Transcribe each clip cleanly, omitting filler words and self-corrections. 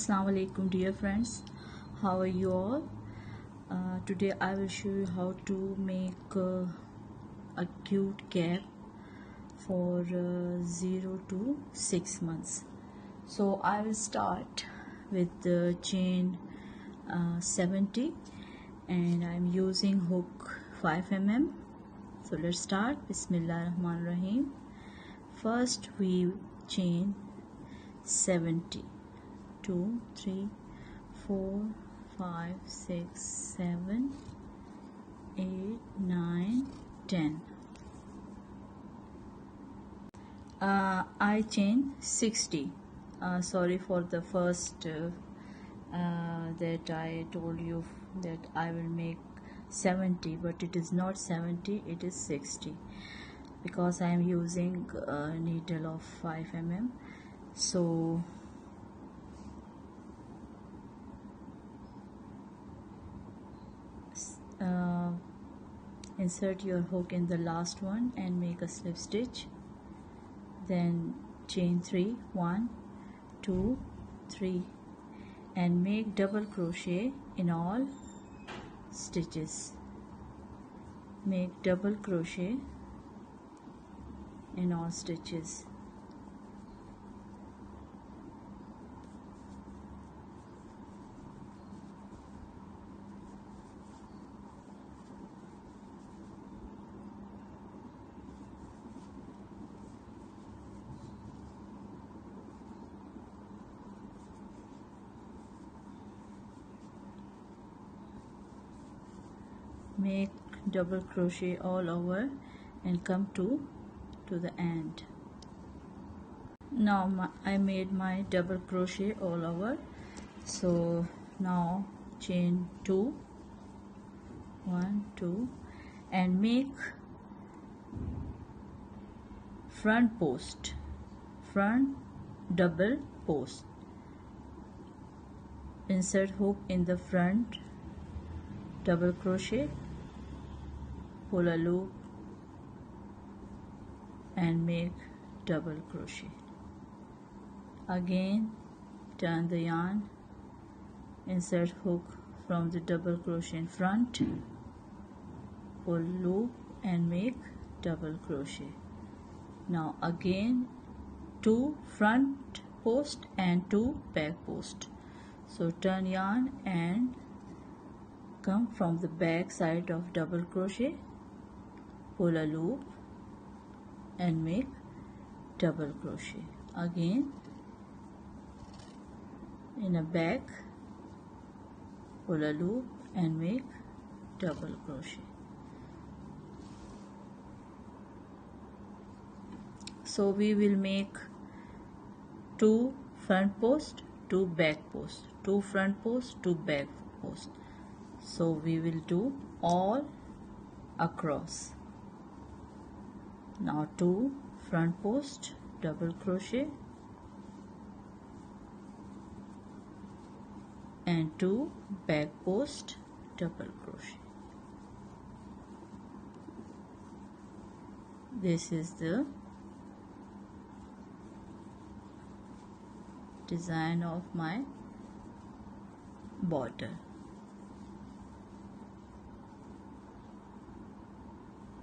Assalamu alaikum dear friends, how are you all? Today I will show you how to make a cute cap for 0 to 6 months. So I will start with the chain 70 and I am using hook 5 mm. So let's start. Bismillahirrahmanirrahim. First we chain 70. 2, 3, 4, 5, 6, 7, 8, 9, 10. I chain 60. Sorry for the first that I told you that I will make 70, but it is not 70, it is 60 because I am using a needle of 5 mm. So insert your hook in the last one and make a slip stitch, then chain 3, 1, 2, 3 and make double crochet in all stitches. Make double crochet in all stitches. Make double crochet all over and come to the end. Now I made my double crochet all over, so now chain 2, 1, 2 and make front post, front double post. Insert hook in the front, double crochet, pull a loop and make double crochet. Again turn the yarn, insert hook from the double crochet in front, pull loop and make double crochet. Now again 2 front post and 2 back post. So turn yarn and come from the back side of double crochet, pull a loop and make double crochet. Again in a back, pull a loop and make double crochet. So we will make 2 front post, 2 back post, 2 front post, 2 back post. So we will do all across. Now 2 front post, double crochet and 2 back post, double crochet. This is the design of my border.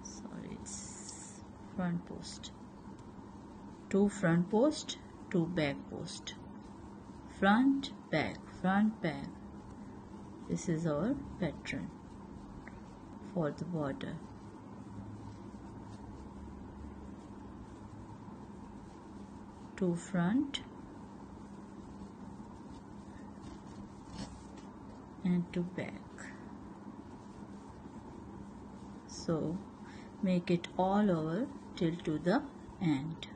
Sorry, it's front post. 2 front post, 2 back post. Front, back, front, back. This is our pattern for the border. Two front and 2 back. So make it all over till to the end.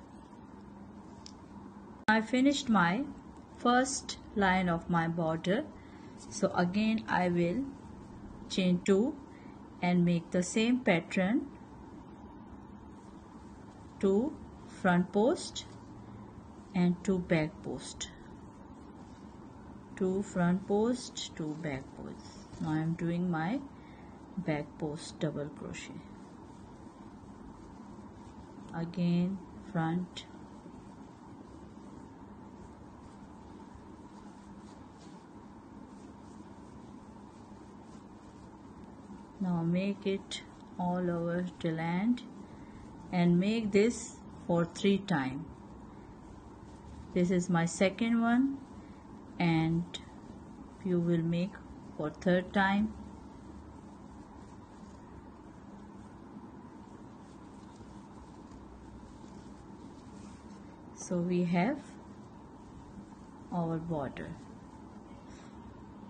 I finished my first line of my border, so again I will chain 2 and make the same pattern. 2 front post and 2 back post. 2 front post, 2 back post. Now I am doing my back post double crochet. Again front Now make it all over till end and make this for 3 times. This is my second one and you will make for 3rd time. So we have our border.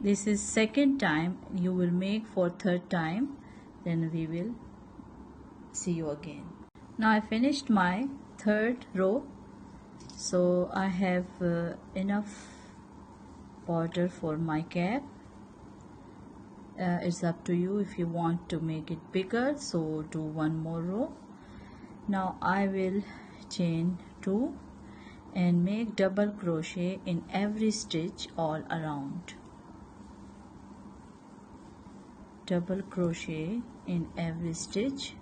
This is second time, you will make for 3rd time, then we will see you again. Now I finished my 3rd row, so I have enough border for my cap. It's up to you if you want to make it bigger, so do one more row. Now I will chain 2 and make double crochet in every stitch all around. Double crochet in every stitch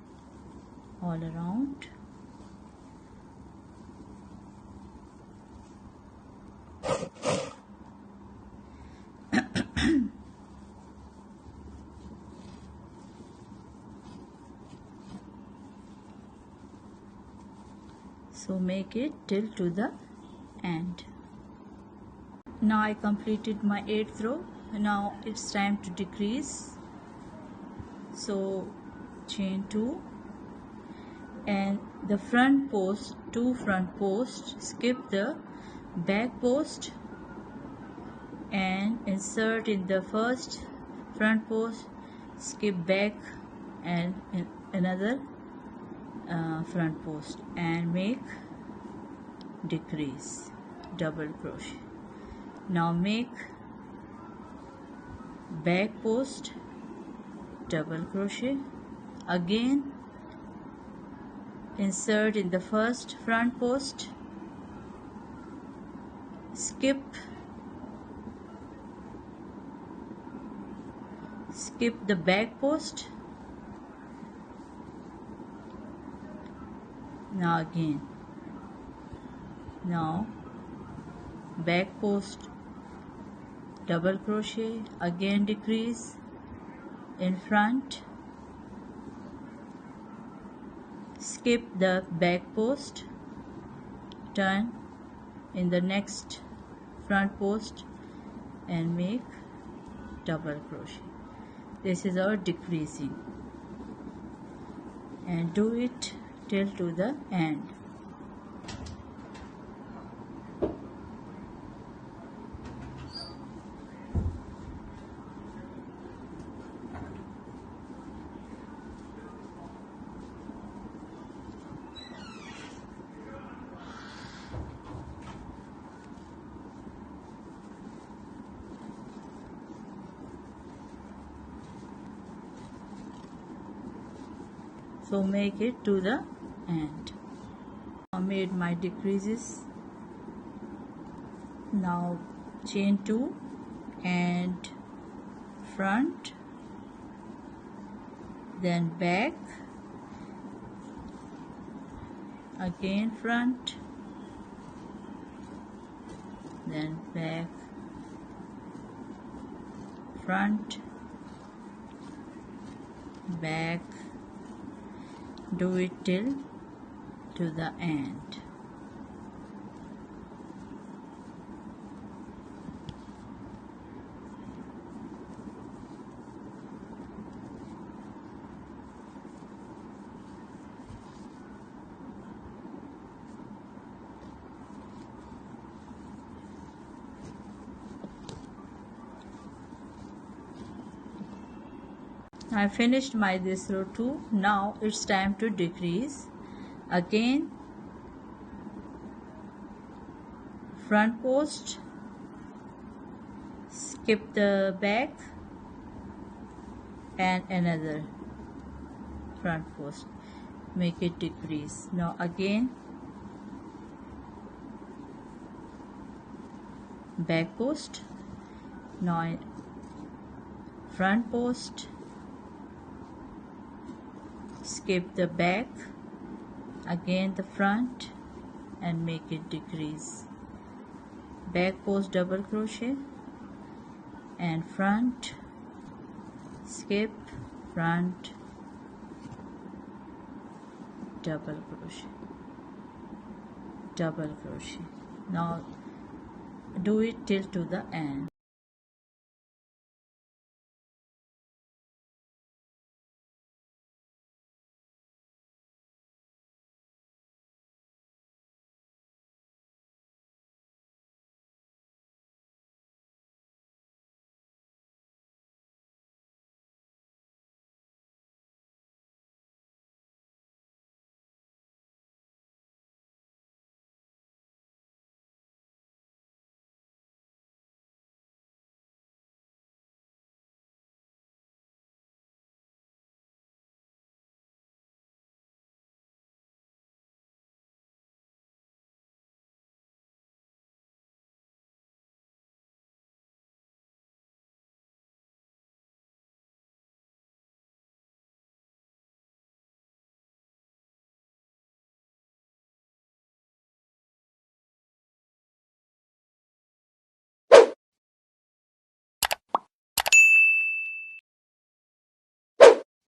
all around. So make it till to the end. Now I completed my 8th row. Now it's time to decrease. So chain 2 and the front post, 2 front posts, skip the back post and insert in the first front post, skip back and another front post and make decrease, double crochet. Now make back post, double crochet, again insert in the first front post, skip the back post. Now again, now back post, double crochet, again decrease in front, skip the back post, turn in the next front post and make double crochet. This is our decreasing and do it till to the end. So make it to the end. I made my decreases. Now chain 2 and front, then back, again front, then back, front, back. Do it till to the end. I finished my this row too. Now it's time to decrease. Again front post, skip the back and another front post, make it decrease. Now again back post, now front post, skip the back, again the front and make it decrease. Back post, double crochet and front, skip front, double crochet, double crochet. Now do it till to the end.